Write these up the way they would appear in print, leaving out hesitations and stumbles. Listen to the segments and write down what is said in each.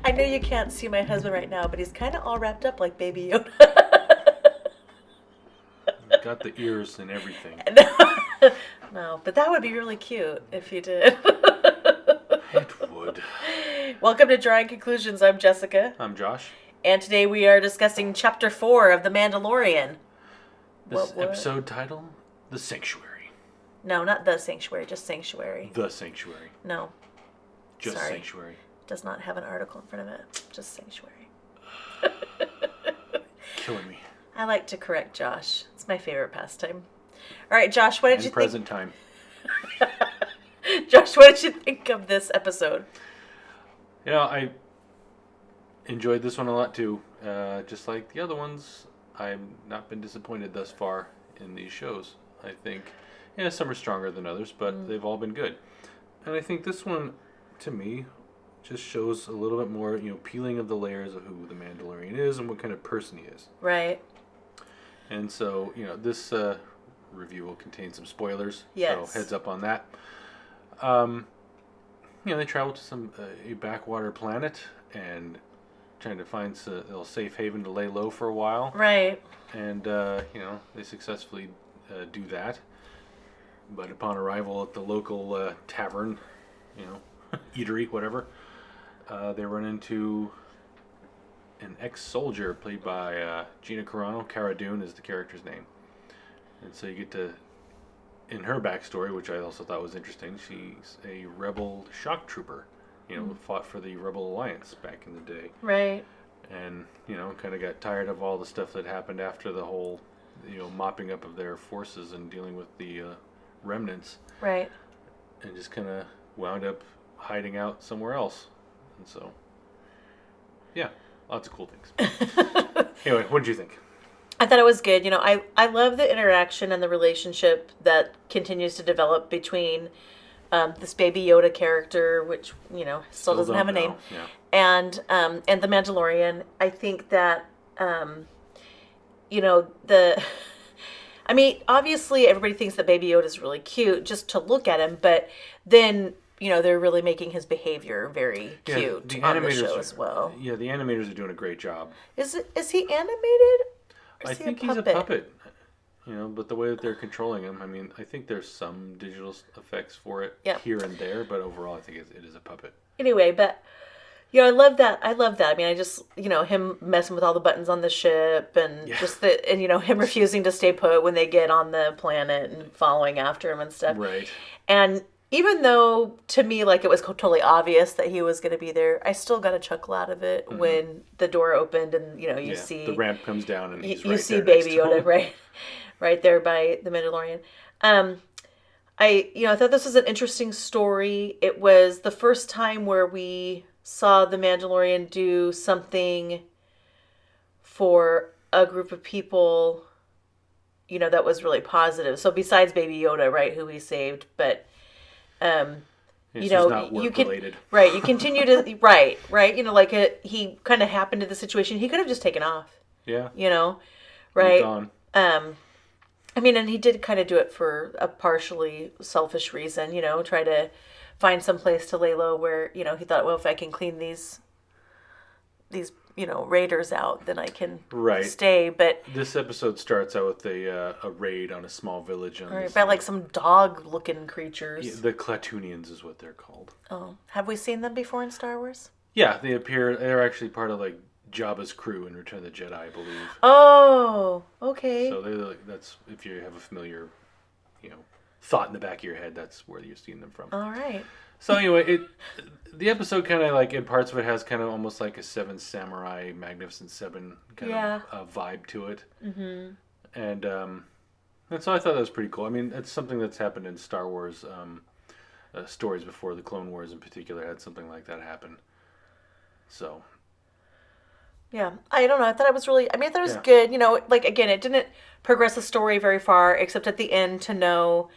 I know you can't see my husband right now, but he's kind of all wrapped up like Baby Yoda. Got the ears and everything. No, but that would be really cute if you did. It would. Welcome to Drawing Conclusions. I'm Jessica. I'm Josh. And today we are discussing Chapter 4 of The Mandalorian. This episode title, The Sanctuary. No, not The Sanctuary, just Sanctuary. The Sanctuary. No. Just Sorry. Sanctuary. Does not have an article in front of it. Just Sanctuary. Killing me. I like to correct Josh. It's my favorite pastime. All right, Josh, what did you think? Present time. Josh, what did you think of this episode? You know, I enjoyed this one a lot too. Just like the other ones, I've not been disappointed thus far in these shows. I think, some are stronger than others, but they've all been good. And I think this one, to me, just shows a little bit more, peeling of the layers of who the Mandalorian is and what kind of person he is. Right. And so, this review will contain some spoilers. Yes. So heads up on that. They travel to a backwater planet and trying to find a little safe haven to lay low for a while. Right. And, they successfully do that. But upon arrival at the local tavern, eatery, whatever, they run into an ex-soldier played by Gina Carano. Cara Dune is the character's name. And so you get to, in her backstory, which I also thought was interesting, she's a rebel shock trooper, fought for the Rebel Alliance back in the day. Right. And, kind of got tired of all the stuff that happened after the whole, mopping up of their forces and dealing with the remnants. Right. And just kind of wound up hiding out somewhere else. And so, yeah, lots of cool things. Anyway, what did you think? I thought it was good. I love the interaction and the relationship that continues to develop between this Baby Yoda character, which, still doesn't have a name, and the Mandalorian. I think that, obviously everybody thinks that Baby Yoda is really cute just to look at him, but then, they're really making his behavior very cute on the show as well. Yeah, the animators are doing a great job. Is he animated? I think he's a puppet, but the way that they're controlling him, I think there's some digital effects for it here and there, but overall I think it is a puppet. Anyway, but, I love that. I just, him messing with all the buttons on the ship and him refusing to stay put when they get on the planet and following after him and stuff. Right. And even though, to me, it was totally obvious that he was going to be there, I still got a chuckle out of it when the door opened and, you see... the ramp comes down and he's you see Baby Yoda right there by the Mandalorian. I thought this was an interesting story. It was the first time where we saw the Mandalorian do something for a group of people, that was really positive. So besides Baby Yoda, right, who he saved, but... it's not work-related. Right, you continue to... right, he kind of happened to the situation. He could have just taken off. Yeah. Right? On. And he did kind of do it for a partially selfish reason, try to find some place to lay low where, he thought, well, if I can clean these raiders out, then I can stay. But this episode starts out with a raid on a small village. By some dog-looking creatures. Yeah, the Clatoonians is what they're called. Oh, have we seen them before in Star Wars? Yeah, they appear. They're actually part of Jabba's crew in Return of the Jedi, I believe. Oh, okay. So that's, if you have a familiar, thought in the back of your head, that's where you're seeing them from. All right. So anyway, the episode kind of in parts of it has kind of almost like a Seven Samurai, Magnificent Seven kind of vibe to it. Mm-hmm. And so I thought that was pretty cool. It's something that's happened in Star Wars stories before. The Clone Wars in particular had something like that happen. So... yeah, I don't know. I thought it was really... I thought it was good. Again, it didn't progress the story very far, except at the end to know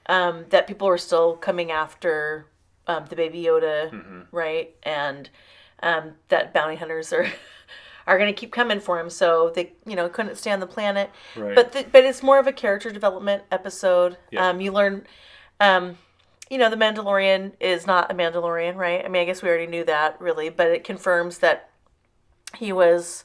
that people were still coming after the Baby Yoda, right? And that bounty hunters are going to keep coming for him, so they, couldn't stay on the planet. Right. But it's more of a character development episode. Yep. You learn... the Mandalorian is not a Mandalorian, right? I mean, I guess we already knew that, really, but it confirms that he was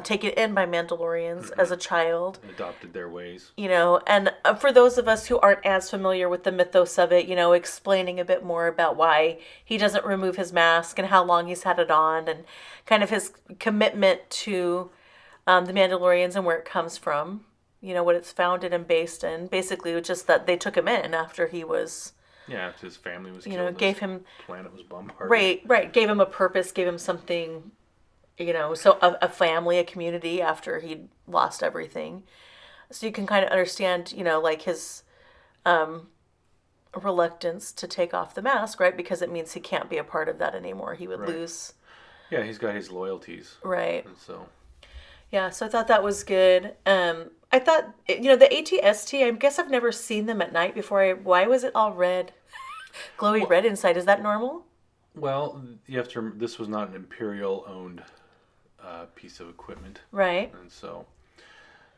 taken in by Mandalorians as a child. Adopted their ways. And for those of us who aren't as familiar with the mythos of it, explaining a bit more about why he doesn't remove his mask and how long he's had it on and kind of his commitment to the Mandalorians and where it comes from, what it's founded and based in. Basically, it was just that they took him in after he was... Yeah, after his family was killed, gave him... planet was bombarded. Right. Gave him a purpose, gave him something... so a family, a community after he'd lost everything. So you can kind of understand, like his reluctance to take off the mask, right? Because it means he can't be a part of that anymore. He would lose. Yeah, he's got his loyalties. Right. And so. Yeah, so I thought that was good. I thought, the ATST, I guess I've never seen them at night before. Why was it all red? Glowy red inside. Is that normal? Well, you have to. This was not an Imperial-owned piece of equipment. Right. And so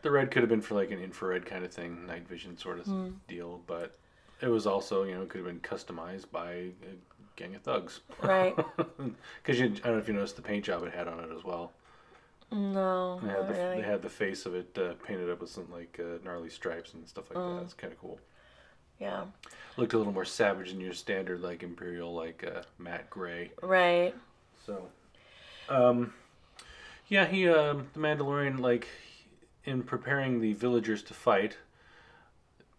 the red could have been for like an infrared kind of thing, night vision sort of deal, but it was also, it could have been customized by a gang of thugs. Right. Because I don't know if you noticed the paint job it had on it as well. No, not really. They had the face of it painted up with some like gnarly stripes and stuff like that. It's kind of cool. Yeah. Looked a little more savage than your standard like Imperial like matte gray. Right. So, yeah, the Mandalorian, like, in preparing the villagers to fight,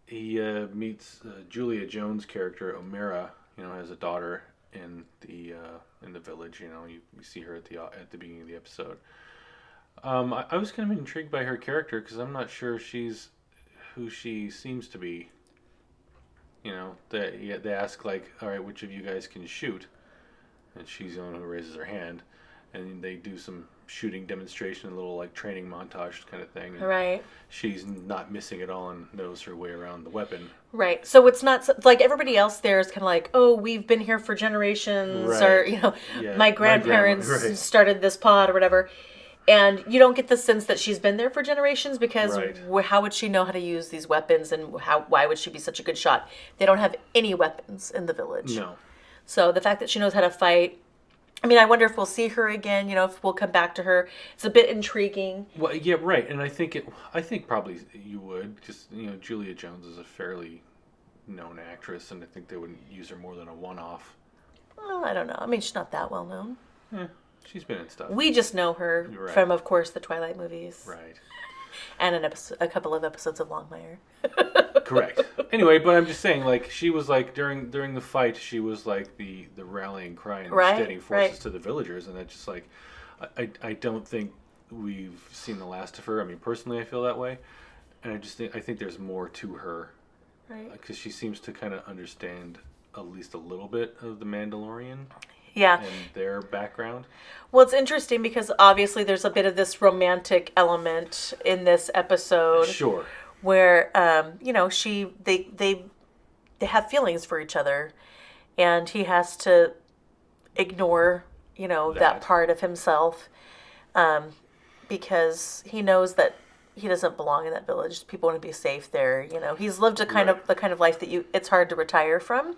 he meets Julia Jones' character, Omera, has a daughter in the village, you see her at the beginning of the episode. I was kind of intrigued by her character because I'm not sure she's who she seems to be. They ask, like, all right, which of you guys can shoot? And she's the one who raises her hand. And they do some shooting demonstration, a little like training montage kind of thing. And right. She's not missing at all and knows her way around the weapon. Right. So it's not like everybody else there is kind of like, oh, we've been here for generations, right. Or my grandparents started this pod or whatever. And you don't get the sense that she's been there for generations because how would she know how to use these weapons and why would she be such a good shot? They don't have any weapons in the village. No. So the fact that she knows how to fight. I mean, I wonder if we'll see her again, if we'll come back to her. It's a bit intriguing. Well, yeah, right. And I think probably you would. Just, Julia Jones is a fairly known actress, and I think they wouldn't use her more than a one-off. Well, I don't know. I mean, she's not that well known. Yeah, she's been in stuff. We just know her from, of course, the Twilight movies. Right. And a couple of episodes of Longmire. Correct. Anyway, but I'm just saying, like, she was like during the fight, she was like the rallying cry and steadying forces to the villagers, and that's just like, I don't think we've seen the last of her. I mean, personally, I feel that way, and I think there's more to her, right? Because she seems to kind of understand at least a little bit of the Mandalorian. Yeah. And their background. Well, it's interesting because obviously there's a bit of this romantic element in this episode. Sure. Where they have feelings for each other, and he has to ignore that part of himself, because he knows that he doesn't belong in that village. People want to be safe there. He's lived the kind of life that it's hard to retire from.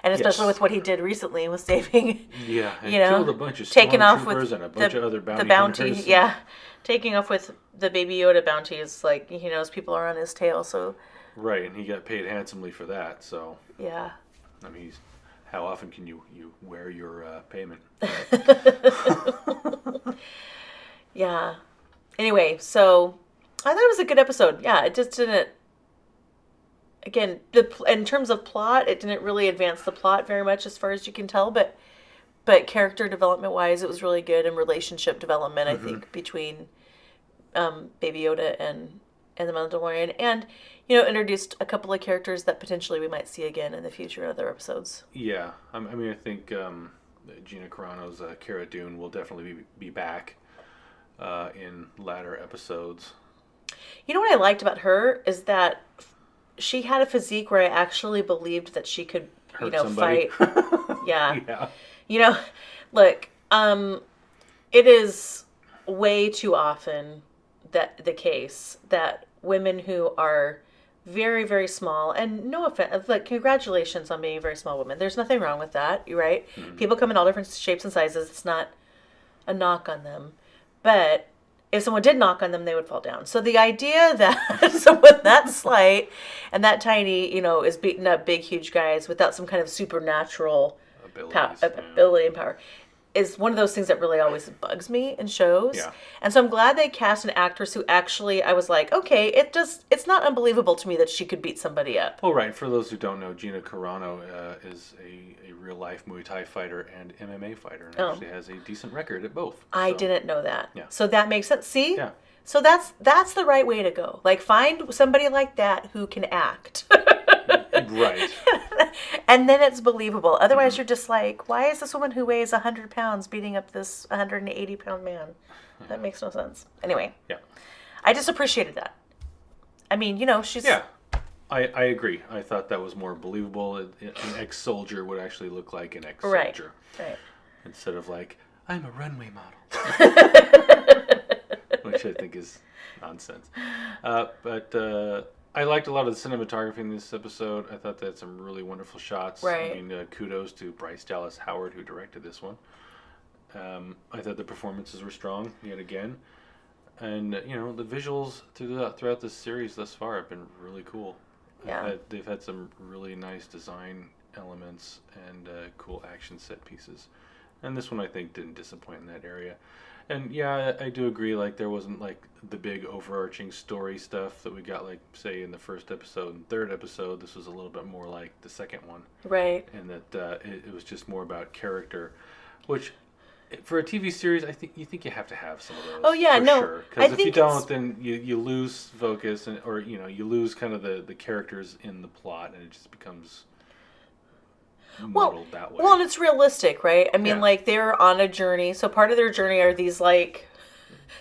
And especially with what he did recently with saving, killed a bunch of taking off with and a bunch of other bounty the bounty, hunters. taking off with the Baby Yoda bounty is like he knows people are on his tail. So right, and he got paid handsomely for that. So yeah, I mean, how often can you wear your payment? Yeah. Anyway, so I thought it was a good episode. Yeah, it just didn't. Again, in terms of plot, it didn't really advance the plot very much as far as you can tell, but character development wise, it was really good, and relationship development, I think, between Baby Yoda and the Mandalorian, and introduced a couple of characters that potentially we might see again in the future in other episodes. Yeah, I mean, I think Gina Carano's Cara Dune will definitely be back in latter episodes. You know what I liked about her is that she had a physique where I actually believed that she could, somebody. fight. Yeah. Look, it is way too often that the case that women who are very, very small. And no offense, like, congratulations on being a very small woman. There's nothing wrong with that. You're right. Mm-hmm. People come in all different shapes and sizes. It's not a knock on them. But if someone did knock on them, they would fall down. So the idea that someone that slight and that tiny, is beating up big, huge guys without some kind of supernatural ability and power is one of those things that really always bugs me in shows. Yeah. And so I'm glad they cast an actress who actually, I was like, okay, it's not unbelievable to me that she could beat somebody up. Well, right. For those who don't know, Gina Carano is a real-life Muay Thai fighter and MMA fighter, and actually has a decent record at both. I didn't know that. Yeah. So that makes sense. See? Yeah. So that's the right way to go. Like, find somebody like that who can act. Right. And then it's believable. Otherwise, you're just like, why is this woman who weighs 100 pounds beating up this 180-pound man? That makes no sense. Anyway. Yeah. I just appreciated that. I mean, she's... Yeah. I agree. I thought that was more believable. An ex-soldier would actually look like an ex-soldier. Right. Instead of like, I'm a runway model. Which I think is nonsense. But I liked a lot of the cinematography in this episode. I thought they had some really wonderful shots. Right. I mean, kudos to Bryce Dallas Howard, who directed this one. I thought the performances were strong, yet again. And, the visuals throughout this series thus far have been really cool. Yeah. They've had some really nice design elements and cool action set pieces. And this one, I think, didn't disappoint in that area. And yeah, I do agree, like, there wasn't, like, the big overarching story stuff that we got, like, say, in the first episode and third episode. This was a little bit more like the second one. Right. And that it was just more about character, which, for a TV series, you think you have to have some of those. Oh, yeah, no. Sure. Because if you don't, then you lose focus, or, you lose kind of the characters in the plot, and it just becomes... muddled that way. Well, and it's realistic, right? I mean, Yeah. like, they're on a journey. So part of their journey are these, like,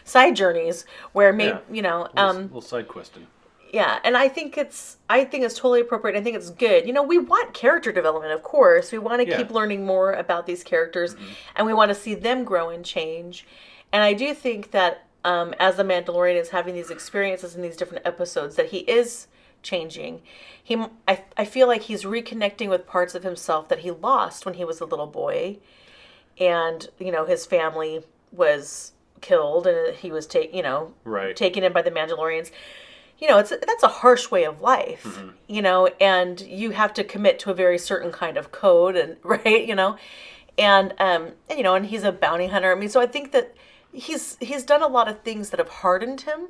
side journeys where maybe, little side questing. Yeah, and I think it's totally appropriate. I think it's good. We want character development, of course. We want to keep learning more about these characters, and we want to see them grow and change. And I do think that as the Mandalorian is having these experiences in these different episodes, that he is changing. I feel like he's reconnecting with parts of himself that he lost when he was a little boy, and his family was killed, and he was taken in by the Mandalorians. That's a harsh way of life, and you have to commit to a very certain kind of code, and and he's a bounty hunter. I mean, so I think that he's done a lot of things that have hardened him.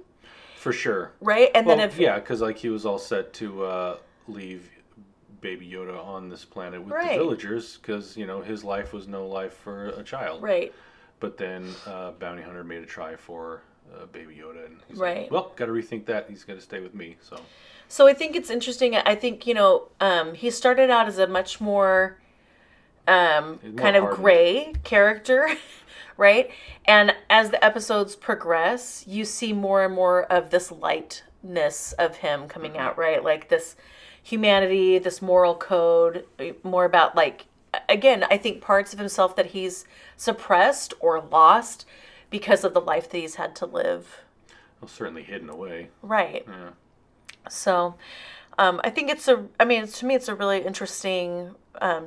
For sure. Right? And then because like he was all set to leave Baby Yoda on this planet with the villagers, because his life was no life for a child. Right. But then Bounty Hunter made a try for Baby Yoda, and he's right. like, well, got to rethink that. He's got to stay with me. So I think it's interesting. I think he started out as a much more kind of hardened, gray character. Right? And as the episodes progress, you see more and more of this lightness of him coming out, right? Like this humanity, this moral code, more about, like, again, I think parts of himself that he's suppressed or lost because of the life that he's had to live. Well, certainly hidden away. Right. Yeah. So I think to me, it's a really interesting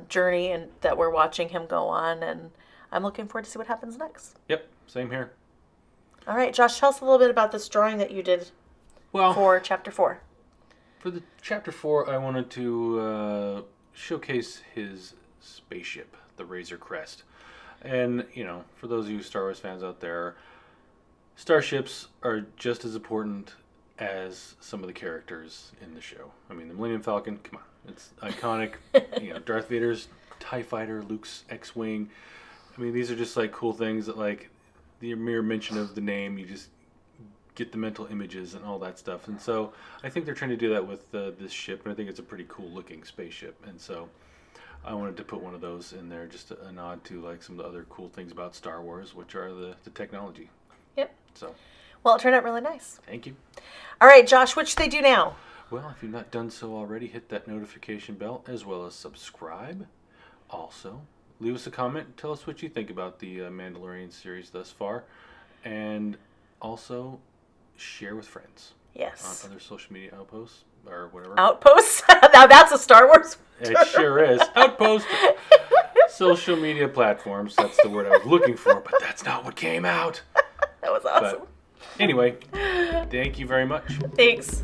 journey, and that we're watching him go on, and I'm looking forward to see what happens next. Yep, same here. All right, Josh, tell us a little bit about this drawing that you did for Chapter 4. For the Chapter 4, I wanted to showcase his spaceship, the Razor Crest. And, for those of you Star Wars fans out there, starships are just as important as some of the characters in the show. I mean, the Millennium Falcon, come on, it's iconic. Darth Vader's TIE Fighter, Luke's X-Wing. I mean, these are just, like, cool things that, like, the mere mention of the name, you just get the mental images and all that stuff. And so I think they're trying to do that with this ship, and I think it's a pretty cool-looking spaceship. And so I wanted to put one of those in there, just a nod to, like, some of the other cool things about Star Wars, which are the technology. Yep. So. Well, it turned out really nice. Thank you. All right, Josh, what should they do now? Well, if you've not done so already, hit that notification bell as well as subscribe. Also, leave us a comment. Tell us what you think about the Mandalorian series thus far. And also, share with friends. Yes. On other social media outposts. or whatever. Outposts? Now that's a Star Wars term. It sure is. Outpost. Social media platforms. That's the word I was looking for, but that's not what came out. That was awesome. But anyway, thank you very much. Thanks.